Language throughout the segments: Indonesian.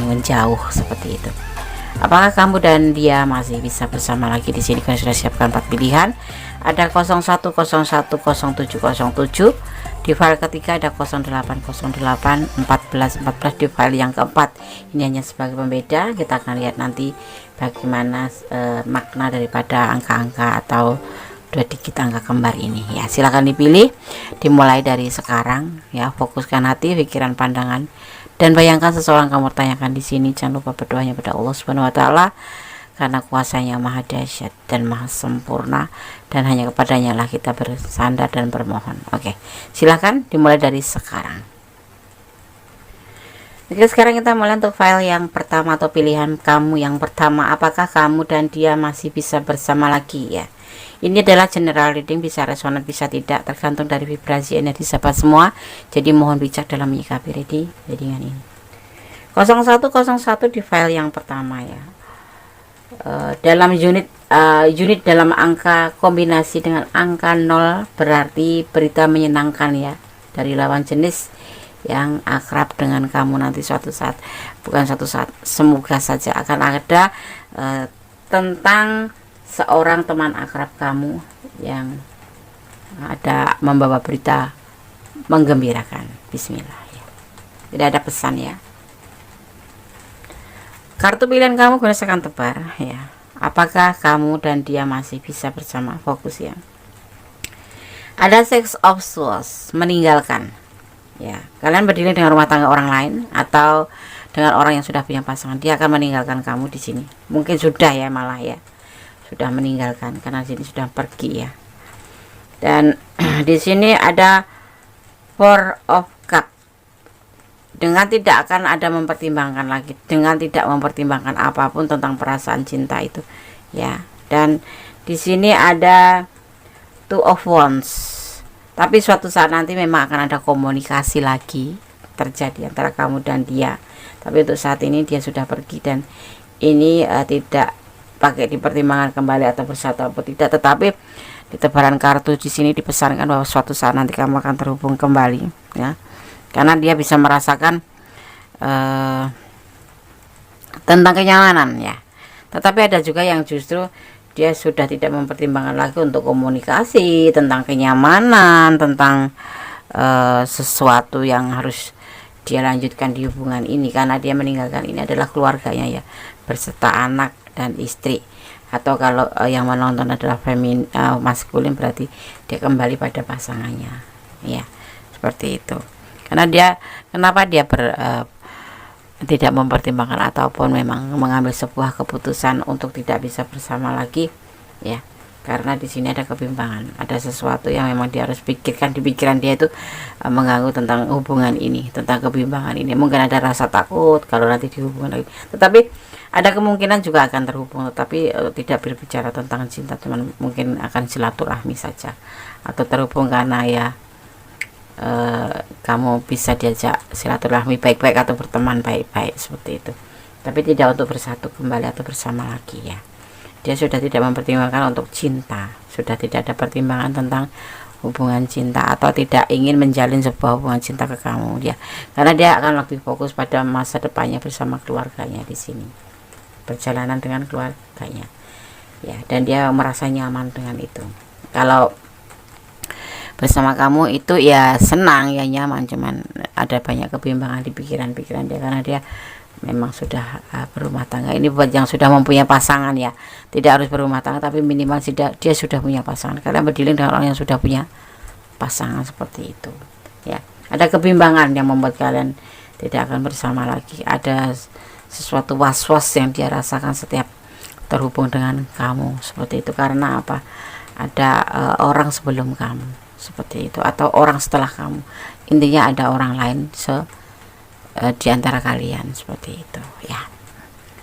menjauh seperti itu. Apakah kamu dan dia masih bisa bersama lagi? Di sini kalian sudah siapkan 4 pilihan. Ada 01, 01, 07, 07. Di file ketiga ada 08, 08, 14, 14. Di file yang keempat ini hanya sebagai pembeda. Kita akan lihat nanti bagaimana makna daripada angka-angka atau 2 digit angka kembar ini ya. Silakan dipilih, dimulai dari sekarang ya. Fokuskan hati, pikiran, pandangan, dan bayangkan seseorang kamu tanyakan di sini. Jangan lupa berdoanya pada Allah Subhanahu wa taala, karena kuasanya maha dahsyat dan maha sempurna, dan hanya kepadanya lah kita bersandar dan bermohon. Oke, silakan dimulai dari sekarang. Oke, sekarang kita mulai untuk file yang pertama atau pilihan kamu yang pertama. Apakah kamu dan dia masih bisa bersama lagi ya? Ini adalah general reading, bisa resonan bisa tidak, tergantung dari vibrasi energi sahabat semua. Jadi mohon bijak dalam menyikapi readingan ini. 0101 di file yang pertama ya. Dalam unit dalam angka kombinasi dengan angka 0 berarti berita menyenangkan ya, dari lawan jenis yang akrab dengan kamu nanti suatu saat, bukan suatu saat, semoga saja akan ada tentang seorang teman akrab kamu yang ada membawa berita menggembirakan. Bismillah ya. Tidak ada pesan ya. Kartu pilihan kamu gunakan tebar ya. Apakah kamu dan dia masih bisa bersama? Fokus ya. Ada Six of Swords, meninggalkan ya. Kalian berdiri dengan rumah tangga orang lain atau dengan orang yang sudah punya pasangan. Dia akan meninggalkan kamu di sini. Mungkin sudah ya, malah ya. Sudah meninggalkan, karena sini sudah pergi ya. Dan di sini ada Four of Cup. Dengan tidak akan ada mempertimbangkan lagi, dengan tidak mempertimbangkan apapun tentang perasaan cinta itu ya. Dan di sini ada Two of Wands. Tapi suatu saat nanti memang akan ada komunikasi lagi terjadi antara kamu dan dia. Tapi untuk saat ini dia sudah pergi, dan ini tidak pakai dipertimbangkan kembali atau bersatu atau tidak. Tetapi di tebaran kartu di sini dipesankan bahwa suatu saat nanti kamu akan terhubung kembali ya, karena dia bisa merasakan tentang kenyamanan ya. Tetapi ada juga yang justru dia sudah tidak mempertimbangkan lagi untuk komunikasi tentang kenyamanan, tentang sesuatu yang harus dia lanjutkan di hubungan ini, karena dia meninggalkan ini adalah keluarganya ya, berserta anak dan istri. Atau kalau yang menonton adalah maskulin, berarti dia kembali pada pasangannya ya, seperti itu. Karena dia, kenapa dia tidak mempertimbangkan ataupun memang mengambil sebuah keputusan untuk tidak bisa bersama lagi ya, karena di sini ada kebimbangan, ada sesuatu yang memang dia harus pikirkan. Di pikiran dia itu mengganggu tentang hubungan ini, tentang kebimbangan ini. Mungkin ada rasa takut kalau nanti dihubungan lagi, tetapi ada kemungkinan juga akan terhubung, tetapi tidak berbicara tentang cinta, cuman mungkin akan silaturahmi saja, atau terhubung karena ya kamu bisa diajak silaturahmi baik-baik atau berteman baik-baik seperti itu, tapi tidak untuk bersatu kembali atau bersama lagi ya. Dia sudah tidak mempertimbangkan untuk cinta, sudah tidak ada pertimbangan tentang hubungan cinta, atau tidak ingin menjalin sebuah hubungan cinta ke kamu ya, karena dia akan lebih fokus pada masa depannya bersama keluarganya di sini, perjalanan dengan keluarganya ya, dan dia merasa nyaman dengan itu. Kalau bersama kamu itu ya senang ya, nyaman, cuman ada banyak kebimbangan di pikiran-pikiran dia, karena dia memang sudah berumah tangga. Ini buat yang sudah mempunyai pasangan ya, tidak harus berumah tangga, tapi minimal dia sudah punya pasangan. Kalian berdiling dengan orang yang sudah punya pasangan seperti itu ya. Ada kebimbangan yang membuat kalian tidak akan bersama lagi. Ada sesuatu was-was yang dia rasakan setiap terhubung dengan kamu seperti itu. Karena apa? Ada orang sebelum kamu seperti itu, atau orang setelah kamu. Intinya ada orang lain di antara kalian seperti itu ya.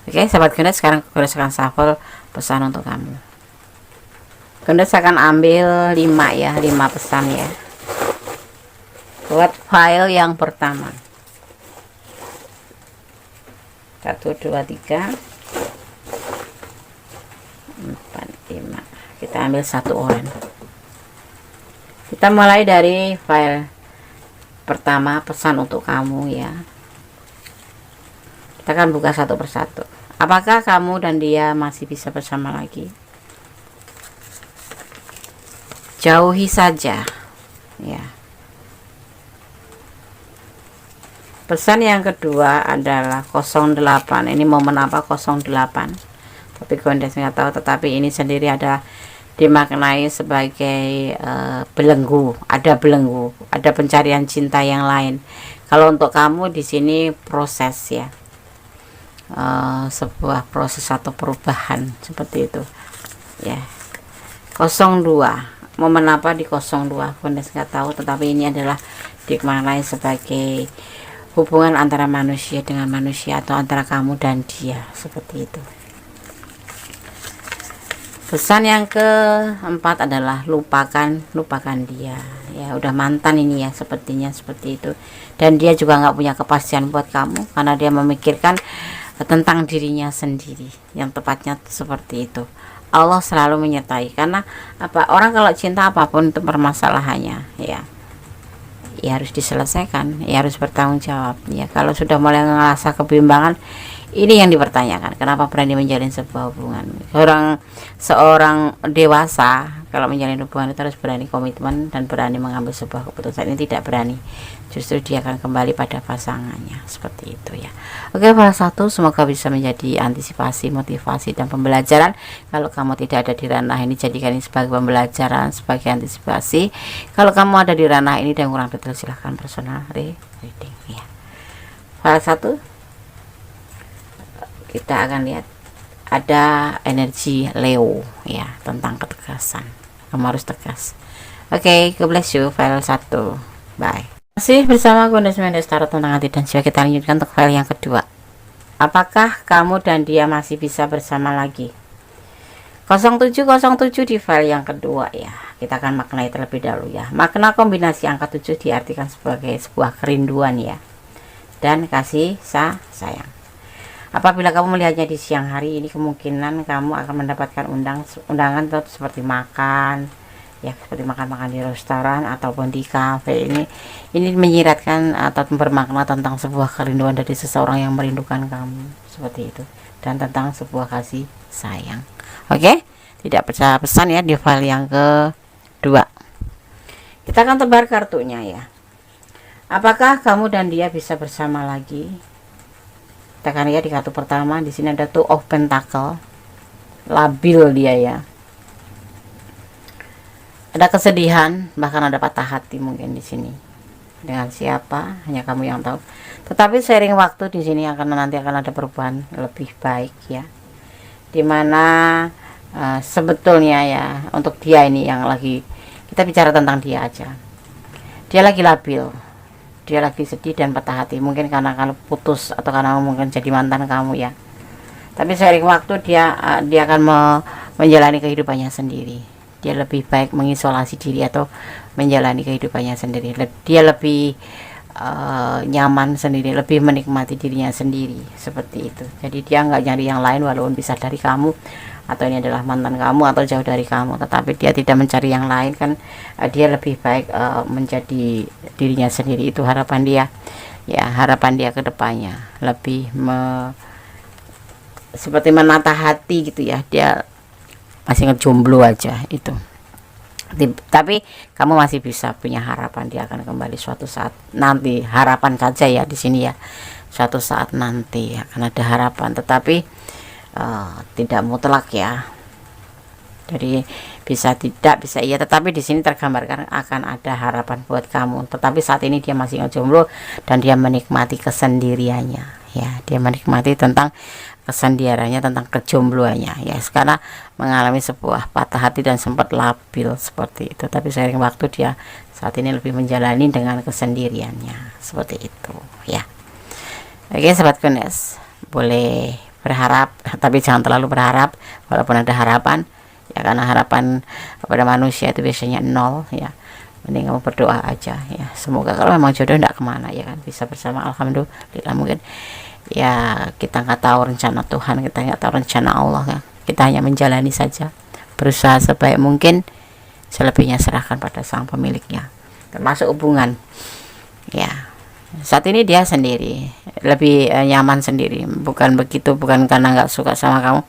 Oke sahabat Gendes, sekarang saya akan shuffle pesan untuk kamu. Gendes akan ambil 5 ya, 5 pesan ya buat file yang pertama. 1 2 3 4 5. Kita ambil 1 orang. Kita mulai dari file pertama, pesan untuk kamu ya. Kita Kita akan buka satu persatu. Apakah kamu dan dia masih bisa bersama lagi? Jauhi saja, ya. Pesan yang kedua adalah 08. Ini momen apa 08? Tapi Gondes nggak tahu, tetapi ini sendiri ada dimaknai sebagai belenggu, ada pencarian cinta yang lain. Kalau untuk kamu di sini proses, ya, sebuah proses atau perubahan seperti itu, ya. 02, momen apa di 02? Gondes nggak tahu, tetapi ini adalah dimaknai sebagai hubungan antara manusia dengan manusia atau antara kamu dan dia, seperti itu. Pesan yang keempat adalah lupakan dia, ya. Udah mantan ini, ya, sepertinya seperti itu. Dan dia juga nggak punya kepastian buat kamu karena dia memikirkan tentang dirinya sendiri, yang tepatnya seperti itu. Allah selalu menyertai, karena apa, orang kalau cinta apapun itu permasalahannya, ya harus diselesaikan, ya harus bertanggung jawab, ya. Kalau sudah mulai ngerasa kebimbangan, ini yang dipertanyakan, kenapa berani menjalin sebuah hubungan. Seorang dewasa kalau menjalin hubungan itu harus berani komitmen dan berani mengambil sebuah keputusan. Ini tidak berani, justru dia akan kembali pada pasangannya, seperti itu, ya. Oke, salah satu, semoga bisa menjadi antisipasi, motivasi, dan pembelajaran. Kalau kamu tidak ada di ranah ini, jadikan ini sebagai pembelajaran, sebagai antisipasi. Kalau kamu ada di ranah ini dan kurang detail, silahkan personal reading, ya. Salah satu, kita akan lihat ada energi Leo, ya, tentang ketegasan. Kamu harus tegas. Oke, God bless you. File 1, bye. Masih bersama Gondes Mendes Tarot tentang hati dan jiwa. Kita lanjutkan untuk file yang kedua. Apakah kamu dan dia masih bisa bersama lagi? 0707 di file yang kedua, ya. Kita akan maknai terlebih dahulu, ya. Makna kombinasi angka 7 diartikan sebagai sebuah kerinduan, ya, dan kasih sayang. Apabila kamu melihatnya di siang hari, ini kemungkinan kamu akan mendapatkan undangan seperti makan, ya, seperti makan di restoran ataupun di kafe. Ini menyiratkan atau bermakna tentang sebuah kerinduan dari seseorang yang merindukan kamu, seperti itu, dan tentang sebuah kasih sayang. Oke, tidak percaya pesan, ya, di file yang kedua. Kita akan tebar kartunya, ya. Apakah kamu dan dia bisa bersama lagi? Kita akan lihat di kartu pertama. Di sini ada Two of Pentacle, labil dia, ya. Ada kesedihan, bahkan ada patah hati mungkin di sini. Dengan siapa? Hanya kamu yang tahu. Tetapi seiring waktu di sini nanti akan ada perubahan lebih baik, ya. Dimana sebetulnya, ya, untuk dia ini yang lagi kita bicara tentang dia aja. Dia lagi labil. Dia lagi sedih dan patah hati, mungkin karena kalau putus atau karena mungkin jadi mantan kamu, ya. Tapi seiring waktu dia akan menjalani kehidupannya sendiri. Dia lebih baik mengisolasi diri atau menjalani kehidupannya sendiri. Dia lebih nyaman sendiri, lebih menikmati dirinya sendiri, seperti itu. Jadi dia nggak nyari yang lain, walaupun bisa dari kamu atau ini adalah mantan kamu atau jauh dari kamu, tetapi dia tidak mencari yang lain, kan. Dia lebih baik menjadi dirinya sendiri. Itu harapan dia, ya, harapan dia ke depannya, lebih seperti menata hati gitu, ya. Dia masih ngejomblo aja itu. Tapi kamu masih bisa punya harapan dia akan kembali suatu saat nanti. Harapan saja, ya, di sini, ya. Suatu saat nanti akan ada harapan, tetapi tidak mutlak, ya. Jadi bisa tidak, bisa iya, tetapi di sini tergambarkan akan ada harapan buat kamu. Tetapi saat ini dia masih ngejomblo dan dia menikmati kesendiriannya, ya. Dia menikmati tentang kesendiriannya, tentang kejombloannya, ya. Sekarang mengalami sebuah patah hati dan sempat labil seperti itu. Tapi seiring waktu dia saat ini lebih menjalani dengan kesendiriannya, seperti itu, ya. Oke, Sobat Gondes, boleh berharap, tapi jangan terlalu berharap, walaupun ada harapan, ya, karena harapan kepada manusia itu biasanya 0, ya. Mending kamu berdoa aja, ya. Semoga kalau memang jodoh tidak kemana, ya, kan, bisa bersama, alhamdulillah. Mungkin, ya, kita nggak tahu rencana Tuhan, kita nggak tahu rencana Allah, ya. Kita hanya menjalani saja, berusaha sebaik mungkin, selebihnya serahkan pada sang pemiliknya, termasuk hubungan, ya. Saat ini dia sendiri, lebih nyaman sendiri. Bukan begitu, bukan karena nggak suka sama kamu,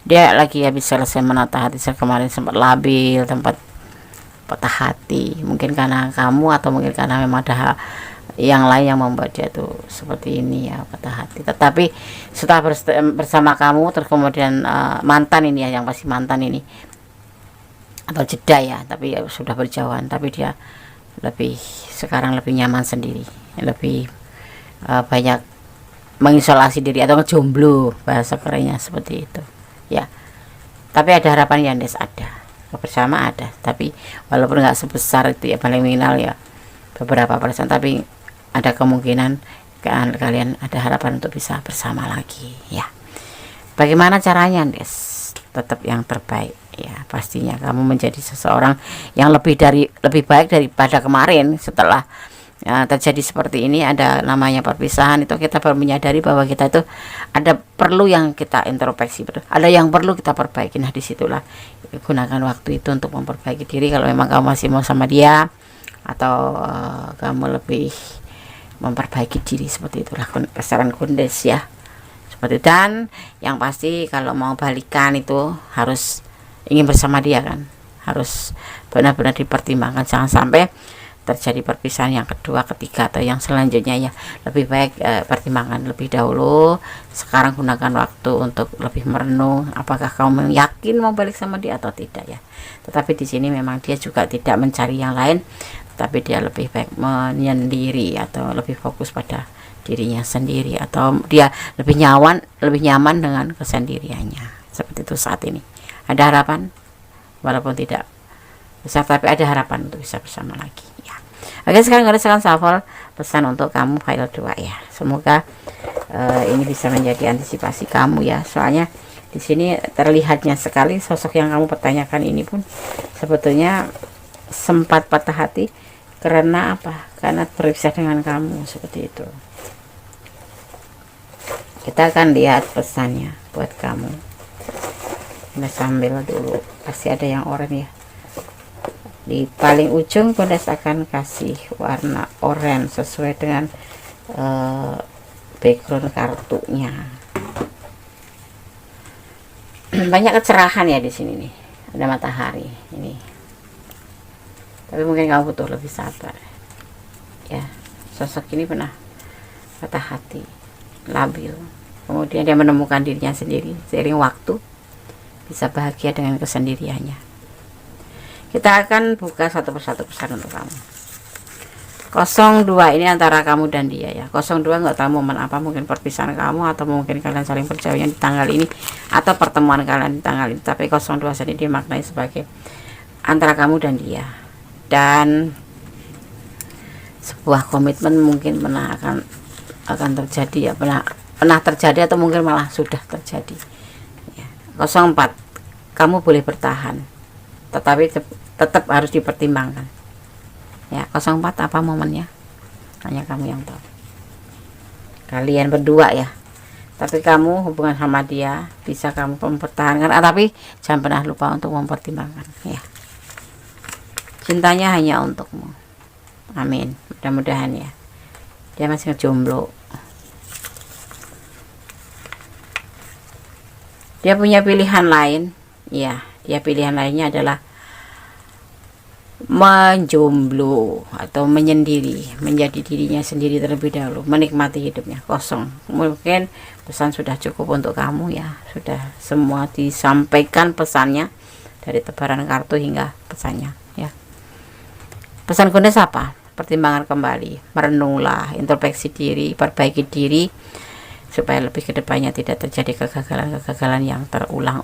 dia lagi habis selesai menata hati. Saya kemarin sempat labil, tempat patah hati, mungkin karena kamu atau mungkin karena memang ada yang lain yang membuat dia tuh seperti ini ya, patah hati. Tetapi setelah bersama kamu, terus kemudian mantan ini ya, yang pasti mantan ini atau jeda ya, tapi ya sudah berjauhan, tapi dia sekarang lebih nyaman sendiri, lebih banyak mengisolasi diri atau ngejomblo bahasa kerennya seperti itu ya. Tapi ada harapan ya, Des, ada bersama ada, tapi walaupun nggak sebesar itu ya, paling minimal ya beberapa persen, tapi ada kemungkinan kalian ada harapan untuk bisa bersama lagi ya. Bagaimana caranya, Des? Tetap yang terbaik ya, pastinya kamu menjadi seseorang yang lebih baik daripada kemarin. Setelah terjadi seperti ini, ada namanya perpisahan, itu kita baru menyadari bahwa kita itu ada perlu yang kita introspeksi, betul, ada yang perlu kita perbaiki. Nah, disitulah gunakan waktu itu untuk memperbaiki diri. Kalau memang kamu masih mau sama dia, atau kamu lebih memperbaiki diri, seperti itulah saran Kundes ya, seperti. Dan yang pasti kalau mau balikan itu harus ingin bersama dia kan, harus benar-benar dipertimbangkan, jangan sampai terjadi perpisahan yang kedua, ketiga, atau yang selanjutnya ya. Lebih baik pertimbangkan lebih dahulu. Sekarang gunakan waktu untuk lebih merenung, apakah kamu yakin mau balik sama dia atau tidak ya. Tetapi di sini memang dia juga tidak mencari yang lain, tapi dia lebih baik menyendiri atau lebih fokus pada dirinya sendiri, atau dia lebih nyaman dengan kesendiriannya. Seperti itu saat ini. Ada harapan, walaupun tidak besar, tapi ada harapan untuk bisa bersama lagi ya. Oke, sekarang saya akan shuffle pesan untuk kamu file 2 ya. Semoga ini bisa menjadi antisipasi kamu ya. Soalnya di sini terlihatnya sekali sosok yang kamu pertanyakan ini pun sebetulnya sempat patah hati karena apa? Karena berpisah dengan kamu, seperti itu. Kita akan lihat pesannya buat kamu. Kita sambil dulu, pasti ada yang oranye ya. Di paling ujung Kundes akan kasih warna oranye sesuai dengan background kartunya. Banyak kecerahan ya di sini nih, ada matahari ini. Tapi mungkin kamu butuh lebih sabar ya. Sosok ini pernah patah hati, labil, kemudian dia menemukan dirinya sendiri. Seiring waktu bisa bahagia dengan kesendiriannya. Kita akan buka satu persatu pesan untuk kamu. 02 ini antara kamu dan dia ya. 02 nggak tahu momen apa, mungkin perpisahan kamu, atau mungkin kalian saling perjauhan di tanggal ini, atau pertemuan kalian di tanggal ini. Tapi 02 ini dimaknai sebagai antara kamu dan dia, dan sebuah komitmen mungkin akan terjadi ya, pernah terjadi, atau mungkin malah sudah terjadi ya. 04, kamu boleh bertahan, tetapi tetap harus dipertimbangkan ya. 04 apa momennya, hanya kamu yang tahu, kalian berdua ya. Tapi kamu hubungan sama dia bisa kamu mempertahankan, tapi jangan pernah lupa untuk mempertimbangkan ya. Cintanya hanya untukmu, amin, mudah-mudahan ya. Dia masih ngejomblo, dia punya pilihan lain ya. Dia pilihan lainnya adalah menjomblo atau menyendiri, menjadi dirinya sendiri terlebih dahulu, menikmati hidupnya kosong. Mungkin pesan sudah cukup untuk kamu ya, sudah semua disampaikan pesannya, dari tebaran kartu hingga pesannya ya. Pesan Kundes apa? Pertimbangan kembali, merenunglah, introspeksi diri, perbaiki diri, supaya lebih kedepannya tidak terjadi kegagalan-kegagalan yang terulang.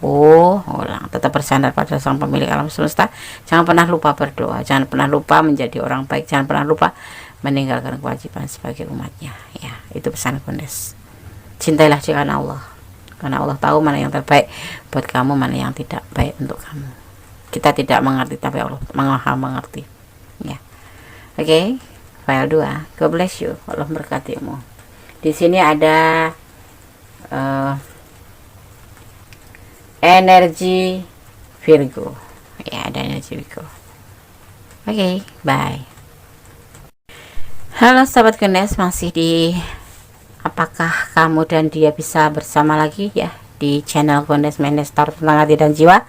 Tetap bersandar pada Sang Pemilik alam semesta. Jangan pernah lupa berdoa, jangan pernah lupa menjadi orang baik, jangan pernah lupa meninggalkan kewajiban sebagai umatnya ya. Itu pesan Kundes. Cintailah karena Allah, karena Allah tahu mana yang terbaik buat kamu, mana yang tidak baik untuk kamu. Kita tidak mengerti, tapi Allah Maha mengerti ya. Oke, file 2. God bless you, Allah berkatimu. Di sini ada energi Virgo ya, ada energi Virgo. Oke, bye. Halo sahabat Kundes, masih di apakah kamu dan dia bisa bersama lagi ya di channel Gondes Mentor tentang hati dan jiwa.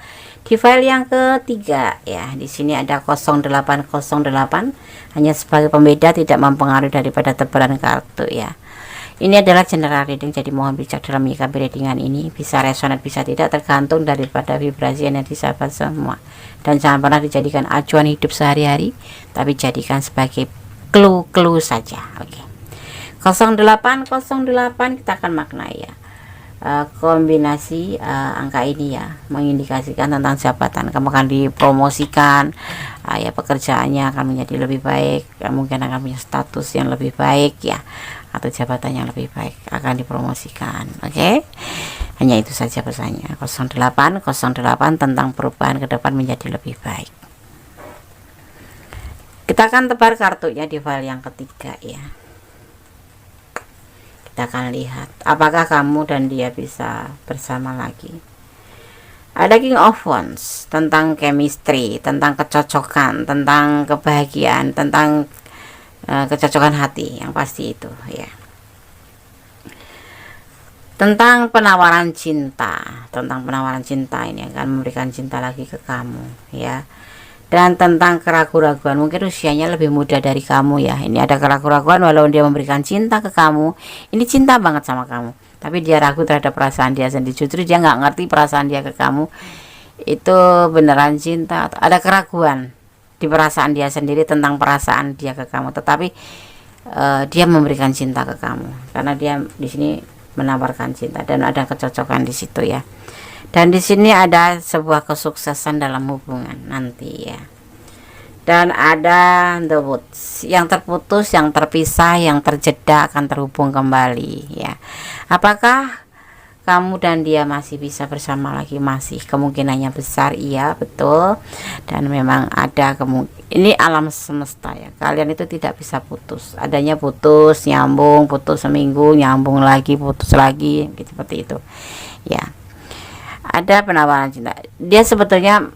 Di file yang ketiga ya, di sini ada 0808, hanya sebagai pembeda, tidak mempengaruhi daripada tebaran kartu ya. Ini adalah general reading, jadi mohon bijak dalam menyikapi readingan ini, bisa resonate bisa tidak, tergantung daripada vibrasi energi sahabat semua. Dan jangan pernah dijadikan acuan hidup sehari-hari, tapi jadikan sebagai clue-clue saja. Oke. 0808 kita akan maknai ya. Kombinasi angka ini ya mengindikasikan tentang jabatan. Kamu akan dipromosikan, ya pekerjaannya akan menjadi lebih baik, mungkin akan punya status yang lebih baik ya, atau jabatan yang lebih baik akan dipromosikan. Oke. Hanya itu saja pesannya. 0808 tentang perubahan ke depan menjadi lebih baik. Kita akan tebar kartunya di file yang ketiga ya. Kita akan lihat apakah kamu dan dia bisa bersama lagi. Ada King of Wands, tentang chemistry, tentang kecocokan, tentang kebahagiaan, tentang kecocokan hati, yang pasti itu ya. Tentang penawaran cinta, ini akan memberikan cinta lagi ke kamu ya. Dan tentang keraguan-raguan, mungkin usianya lebih muda dari kamu ya. Ini ada keraguan-raguan, walau dia memberikan cinta ke kamu, ini cinta banget sama kamu, tapi dia ragu terhadap perasaan dia sendiri. Justru dia nggak ngerti perasaan dia ke kamu itu beneran cinta atau ada keraguan di perasaan dia sendiri tentang perasaan dia ke kamu. Tetapi dia memberikan cinta ke kamu karena dia di sini menawarkan cinta dan ada kecocokan di situ ya. Dan di sini ada sebuah kesuksesan dalam hubungan nanti ya. Dan ada The Woods, yang terputus, yang terpisah, yang terjeda akan terhubung kembali ya. Apakah kamu dan dia masih bisa bersama lagi? Masih, kemungkinannya besar, iya betul. Dan memang ada ini alam semesta ya. Kalian itu tidak bisa putus. Adanya putus, nyambung, putus seminggu, nyambung lagi, putus lagi, gitu, seperti itu ya. Ada penawaran cinta. Dia sebetulnya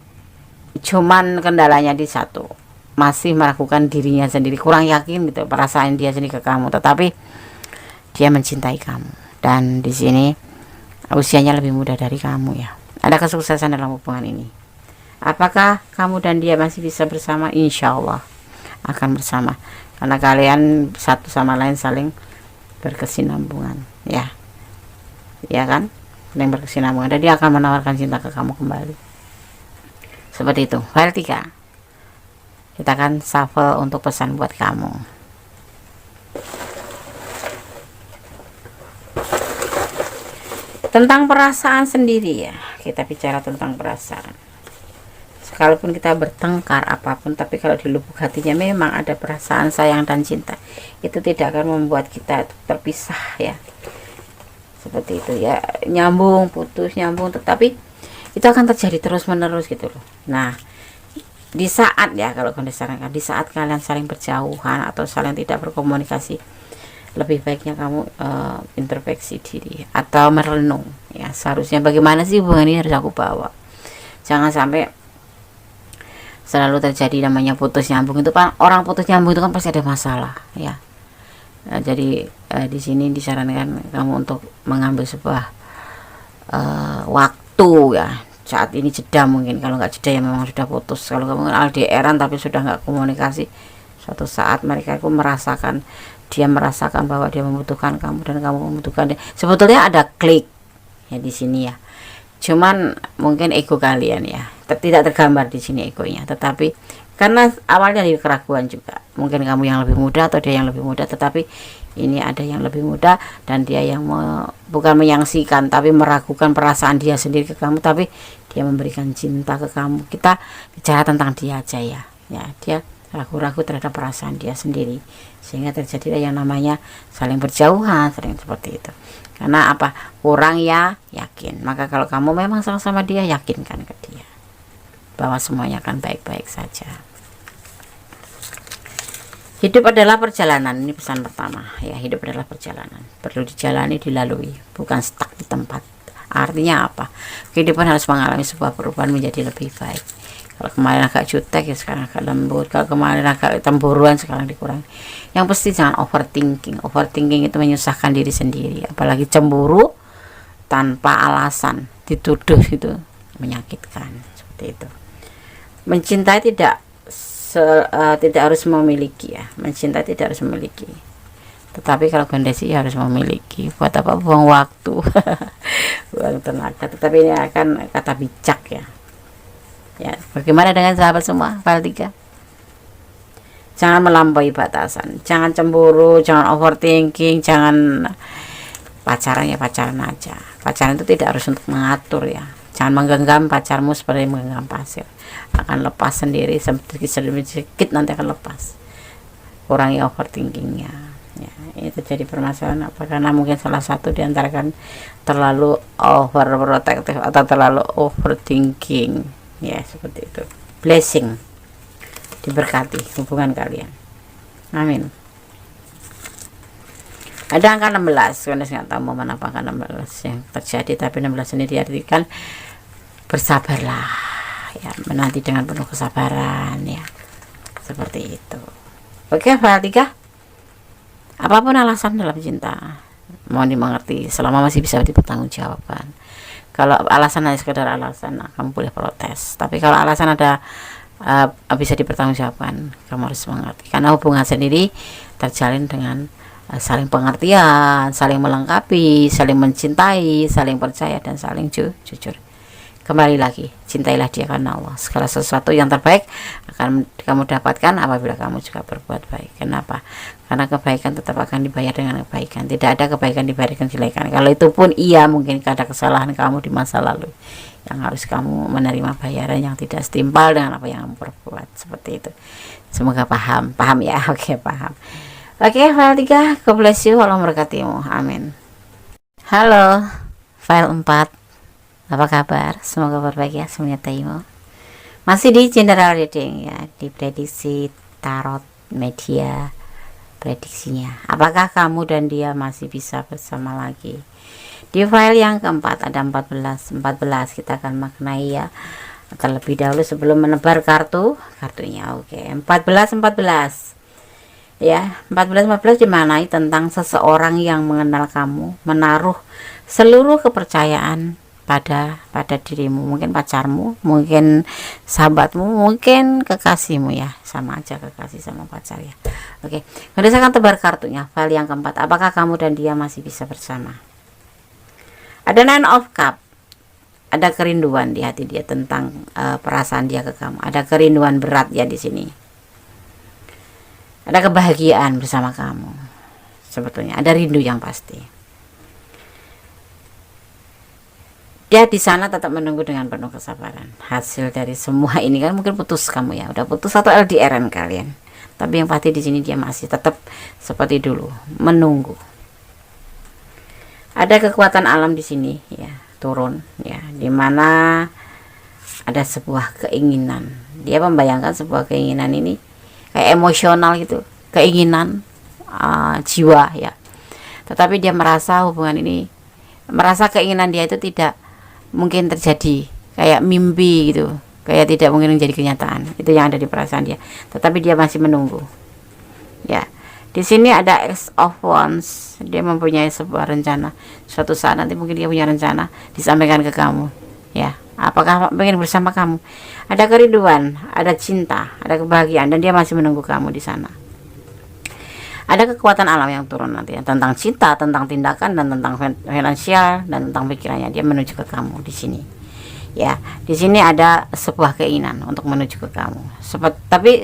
cuman kendalanya di satu, masih meragukan dirinya sendiri, kurang yakin gitu perasaan dia sendiri ke kamu. Tetapi dia mencintai kamu dan di sini usianya lebih muda dari kamu ya. Ada kesuksesan dalam hubungan ini. Apakah kamu dan dia masih bisa bersama? Insya Allah akan bersama karena kalian satu sama lain saling berkesinambungan ya. Ya kan? Yang berkesinambungan, dan dia akan menawarkan cinta ke kamu kembali. Seperti itu. File 3 kita akan shuffle untuk pesan buat kamu. Tentang perasaan sendiri ya, kita bicara tentang perasaan. Sekalipun kita bertengkar apapun, tapi kalau di lubuk hatinya memang ada perasaan sayang dan cinta, itu tidak akan membuat kita terpisah ya. Seperti itu ya, nyambung putus nyambung, tetapi itu akan terjadi terus menerus gitu loh. Nah di saat ya, kalau disarankan di saat kalian saling berjauhan atau saling tidak berkomunikasi, lebih baiknya kamu introspeksi diri atau merenung ya, seharusnya bagaimana sih hubungan ini harus aku bawa. Jangan sampai selalu terjadi namanya putus nyambung. Itu kan orang putus nyambung itu kan pasti ada masalah ya. Nah, jadi di sini disarankan kamu untuk mengambil sebuah waktu ya, saat ini jeda. Mungkin kalau nggak jeda ya memang sudah putus. Kalau kamu LDRan tapi sudah nggak komunikasi, suatu saat mereka itu merasakan, dia merasakan bahwa dia membutuhkan kamu dan kamu membutuhkan dia. Sebetulnya ada klik ya di sini ya, cuman mungkin ego kalian ya tidak tergambar di sini egonya. Tetapi karena awalnya dari keraguan juga, mungkin kamu yang lebih muda atau dia yang lebih muda, tetapi ini ada yang lebih muda dan dia yang bukan menyaksikan tapi meragukan perasaan dia sendiri ke kamu, tapi dia memberikan cinta ke kamu. Kita bicara tentang dia aja ya, dia ragu-ragu terhadap perasaan dia sendiri, sehingga terjadilah yang namanya saling berjauhan, sering seperti itu. Karena apa? Kurang ya yakin. Maka kalau kamu memang sama-sama dia, yakinkan ke dia bahwa semuanya akan baik-baik saja. Hidup adalah perjalanan, ini pesan pertama ya. Hidup adalah perjalanan, perlu dijalani, dilalui, bukan stuck di tempat. Artinya apa? Kehidupan harus mengalami sebuah perubahan menjadi lebih baik. Kalau kemarin agak jutek ya sekarang agak lembut, kalau kemarin agak temburuan sekarang dikurangi. Yang pasti jangan overthinking. Overthinking itu menyusahkan diri sendiri, apalagi cemburu tanpa alasan, dituduh itu menyakitkan. Seperti itu. Mencintai tidak harus memiliki ya, mencintai tidak harus memiliki, tetapi kalau kondisi ya harus memiliki. Buat apa buang waktu buang tenaga. Tetapi ini akan kata bijak ya. Ya, bagaimana dengan sahabat semua? File 3. Jangan melampaui batasan, jangan cemburu, jangan overthinking, jangan pacaran ya pacaran aja. Pacaran itu tidak harus untuk mengatur ya. Jangan menggenggam pacarmu seperti menggenggam pasir. Akan lepas sendiri, sedikit nanti akan lepas. Kurangi overthinkingnya. Ya, ini terjadi permasalahan apa? Karena mungkin salah satu diantara kan terlalu overprotective atau terlalu overthinking. Ya, seperti itu. Blessing, diberkati hubungan kalian. Amin. Ada angka 16, karena saya nggak tahu momen apa angka 16 yang terjadi, tapi 16 ini diartikan bersabarlah ya, menanti dengan penuh kesabaran ya, seperti itu. Oke, file 3. Apapun alasan dalam cinta mohon dimengerti selama masih bisa dipertanggungjawabkan. Kalau alasan hanya sekedar alasan, nah, kamu boleh protes. Tapi kalau alasan ada bisa dipertanggungjawabkan, kamu harus mengerti. Karena hubungan sendiri terjalin dengan saling pengertian, saling melengkapi, saling mencintai, saling percaya, dan saling jujur. Kembali lagi, cintailah dia karena Allah. Segala sesuatu yang terbaik akan kamu dapatkan apabila kamu juga berbuat baik. Kenapa? Karena kebaikan tetap akan dibayar dengan kebaikan. Tidak ada kebaikan dibayar dengan kejelekan. Kalau itu pun iya, mungkin ada kesalahan kamu di masa lalu yang harus kamu menerima bayaran yang tidak setimpal dengan apa yang kamu perbuat. Seperti itu. Semoga paham ya. Oke, paham. Oke, file 3. God bless you. Allah memberkatimu. Amin. Halo, file 4. Apa kabar? Semoga berbahagia menyertaimu. Masih di general reading ya, di prediksi tarot media prediksinya. Apakah kamu dan dia masih bisa bersama lagi? Di file yang keempat ada 14 kita akan maknai ya. Terlebih dahulu sebelum menebar kartunya. Oke, 14 ya, 14 dimaknai tentang seseorang yang mengenal kamu, menaruh seluruh kepercayaan pada dirimu. Mungkin pacarmu, mungkin sahabatmu, mungkin kekasihmu ya, sama aja kekasih sama pacar ya. Oke, kemudian saya akan tebar kartunya. File yang keempat, apakah kamu dan dia masih bisa bersama? Ada 9 of Cup. Ada kerinduan di hati dia tentang perasaan dia ke kamu. Ada kerinduan berat ya di sini. Ada kebahagiaan bersama kamu. Sebetulnya ada rindu yang pasti. Dia di sana tetap menunggu dengan penuh kesabaran. Hasil dari semua ini kan mungkin putus kamu ya, udah putus atau LDRan kalian. Tapi yang pasti di sini dia masih tetap seperti dulu, menunggu. Ada kekuatan alam di sini ya, turun ya, dimana ada sebuah keinginan. Dia membayangkan sebuah keinginan ini kayak emosional gitu, keinginan jiwa ya. Tetapi dia merasa hubungan ini, merasa keinginan dia itu tidak mungkin terjadi, kayak mimpi gitu, kayak tidak mungkin menjadi kenyataan. Itu yang ada di perasaan dia. Tetapi dia masih menunggu. Ya, di sini ada X of Wands. Dia mempunyai sebuah rencana. Suatu saat nanti mungkin dia punya rencana disampaikan ke kamu. Ya, apakah ingin bersama kamu? Ada kerinduan, ada cinta, ada kebahagiaan, dan dia masih menunggu kamu di sana. Ada kekuatan alam yang turun nanti ya, tentang cinta, tentang tindakan, dan tentang finansial, dan tentang pikirannya. Dia menuju ke kamu di sini. Ya, di sini ada sebuah keinginan untuk menuju ke kamu.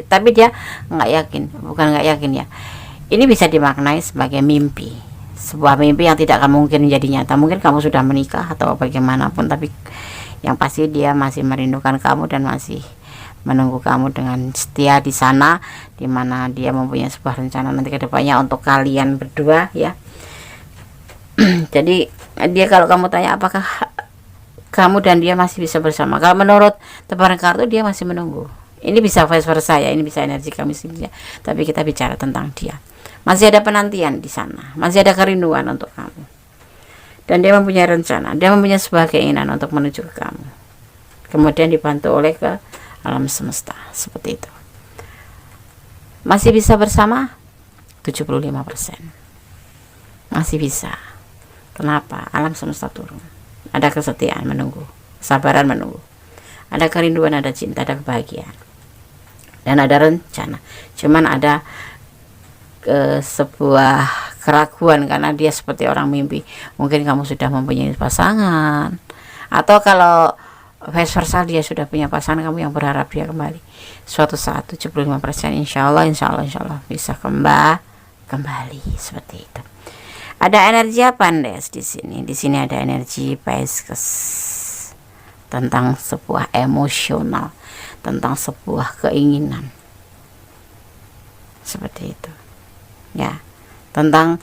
Tapi dia nggak yakin, bukan nggak yakin ya. Ini bisa dimaknai sebagai mimpi, sebuah mimpi yang tidak akan mungkin menjadi nyata. Mungkin kamu sudah menikah atau bagaimanapun, tapi yang pasti dia masih merindukan kamu dan masih menunggu kamu dengan setia di sana, di mana dia mempunyai sebuah rencana nanti ke depannya untuk kalian berdua ya. Jadi dia, kalau kamu tanya apakah kamu dan dia masih bisa bersama, kalau menurut tebaran kartu dia masih menunggu. Ini bisa vice versa ya, ini bisa energi kami sendiri. Tapi kita bicara tentang dia. Masih ada penantian di sana, masih ada kerinduan untuk kamu. Dan dia mempunyai rencana, dia mempunyai sebuah keinginan untuk menuju ke kamu. Kemudian dibantu oleh alam semesta, seperti itu. Masih bisa bersama 75%, masih bisa. Kenapa? Alam semesta turun, ada kesetiaan menunggu, sabaran menunggu, ada kerinduan, ada cinta, ada kebahagiaan, dan ada rencana. Cuman ada sebuah keraguan karena dia seperti orang mimpi. Mungkin kamu sudah mempunyai pasangan, atau kalau vice versa dia sudah punya pasangan, kamu yang berharap dia kembali. Suatu saat 75% insya Allah bisa kembali seperti itu. Ada energi apa Andes di sini? Di sini ada energi Pisces, tentang sebuah emosional, tentang sebuah keinginan, seperti itu ya, tentang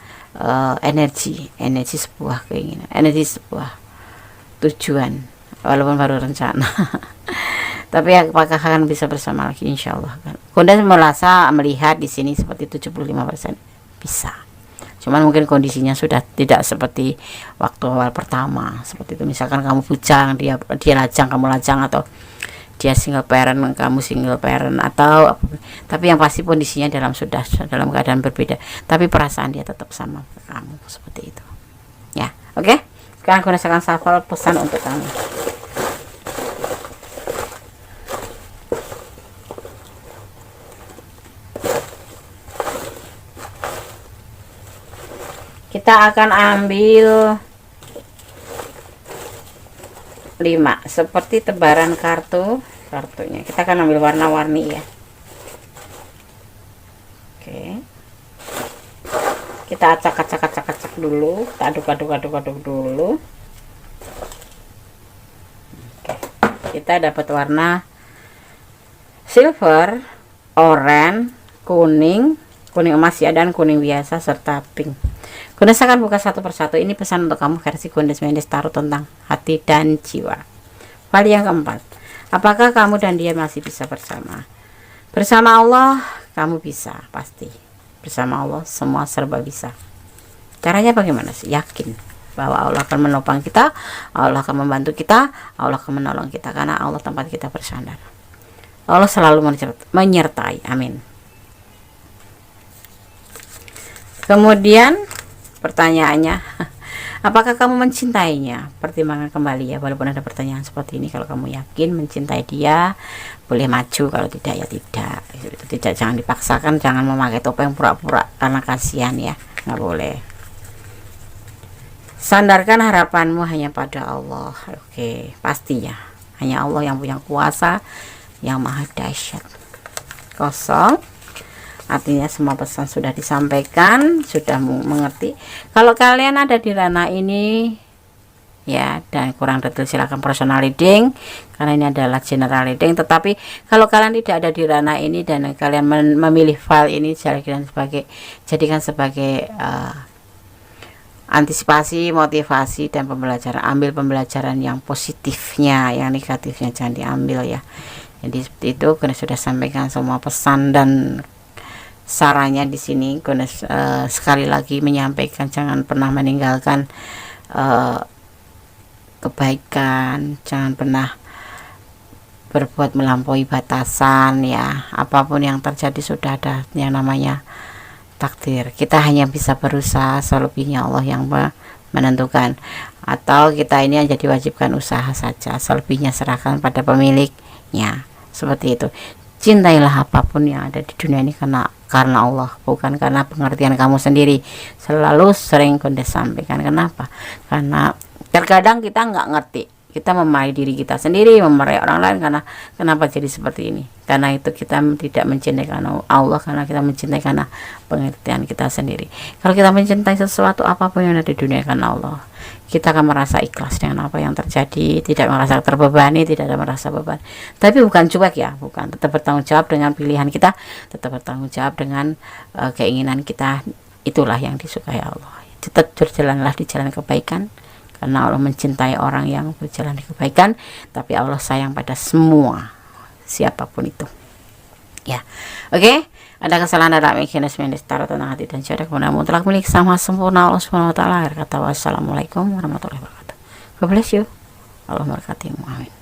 energi sebuah keinginan, energi sebuah tujuan, walaupun baru rencana. Tapi apakah akan bisa bersama lagi? Insya Allah kan. Kunda merasa melihat di sini seperti 75% bisa. Cuman mungkin kondisinya sudah tidak seperti waktu awal pertama, seperti itu. Misalkan kamu bujang, dia lajang, kamu lajang, atau dia single parent, kamu single parent, atau tapi yang pasti kondisinya sudah dalam keadaan berbeda, tapi perasaan dia tetap sama ke kamu, seperti itu ya. Oke, sekarang aku rasakan shuffle pesan untuk kamu. Kita akan ambil 5 seperti tebaran kartunya. Kita akan ambil warna-warni ya. Oke, kita acak dulu, kita aduk dulu. Oke, kita dapat warna silver, oranye, kuning emas ya, dan kuning biasa serta pink. Kundes akan buka satu persatu. Ini pesan untuk kamu versi Kundes Mendes Tarot tentang hati dan jiwa. File yang keempat, apakah kamu dan dia masih bisa bersama? Bersama Allah kamu bisa, pasti. Bersama Allah semua serba bisa. Caranya bagaimana sih? Yakin bahwa Allah akan menopang kita, Allah akan membantu kita, Allah akan menolong kita, karena Allah tempat kita bersandar. Allah selalu menyertai. Amin. Kemudian pertanyaannya, apakah kamu mencintainya? Pertimbangkan kembali ya, walaupun ada pertanyaan seperti ini. Kalau kamu yakin mencintai dia, boleh maju. Kalau tidak ya tidak. Tidak, jangan dipaksakan, jangan memakai topeng pura-pura karena kasihan ya, nggak boleh. Sandarkan harapanmu hanya pada Allah. Oke, pastinya hanya Allah yang punya kuasa yang maha dahsyat. Kosong. Artinya semua pesan sudah disampaikan, sudah mengerti. Kalau kalian ada di ranah ini ya, dan kurang detail silakan personal reading, karena ini adalah general reading. Tetapi kalau kalian tidak ada di ranah ini dan kalian memilih file ini, jadikan sebagai antisipasi, motivasi, dan pembelajaran. Ambil pembelajaran yang positifnya, yang negatifnya jangan diambil ya. Jadi seperti itu, karena sudah sampaikan semua pesan dan sarannya di sini. Sekali lagi menyampaikan, jangan pernah meninggalkan kebaikan, jangan pernah berbuat melampaui batasan ya. Apapun yang terjadi sudah ada yang namanya takdir. Kita hanya bisa berusaha, selebihnya Allah yang menentukan. Atau kita ini hanya diwajibkan usaha saja, selebihnya serahkan pada pemiliknya. Seperti itu. Cintailah apapun yang ada di dunia ini karena Allah, bukan karena pengertian kamu sendiri. Selalu sering Kundes sampaikan. Kenapa? Karena terkadang kita nggak ngerti, kita memarahi diri kita sendiri, memarahi orang lain. Karena kenapa jadi seperti ini? Karena itu kita tidak mencintai karena Allah, karena kita mencintai karena pengertian kita sendiri. Kalau kita mencintai sesuatu apapun yang ada di dunia karena Allah, kita akan merasa ikhlas dengan apa yang terjadi, tidak merasa terbebani, tidak ada merasa beban. Tapi bukan cuek ya, bukan, tetap bertanggung jawab dengan pilihan kita, tetap bertanggung jawab dengan keinginan kita. Itulah yang disukai Allah. Tetap berjalanlah di jalan kebaikan, karena Allah mencintai orang yang berjalan di kebaikan. Tapi Allah sayang pada semua, siapapun itu ya. Oke, ada kesalahan dalam Kundes Mendes Tarot tentang hati dan jiwa, kemudian mutlak milik sama sempurna Allah SWT. Kata wassalamualaikum warahmatullahi wabarakatuh. God bless you. Allah memberkatimu. Amin.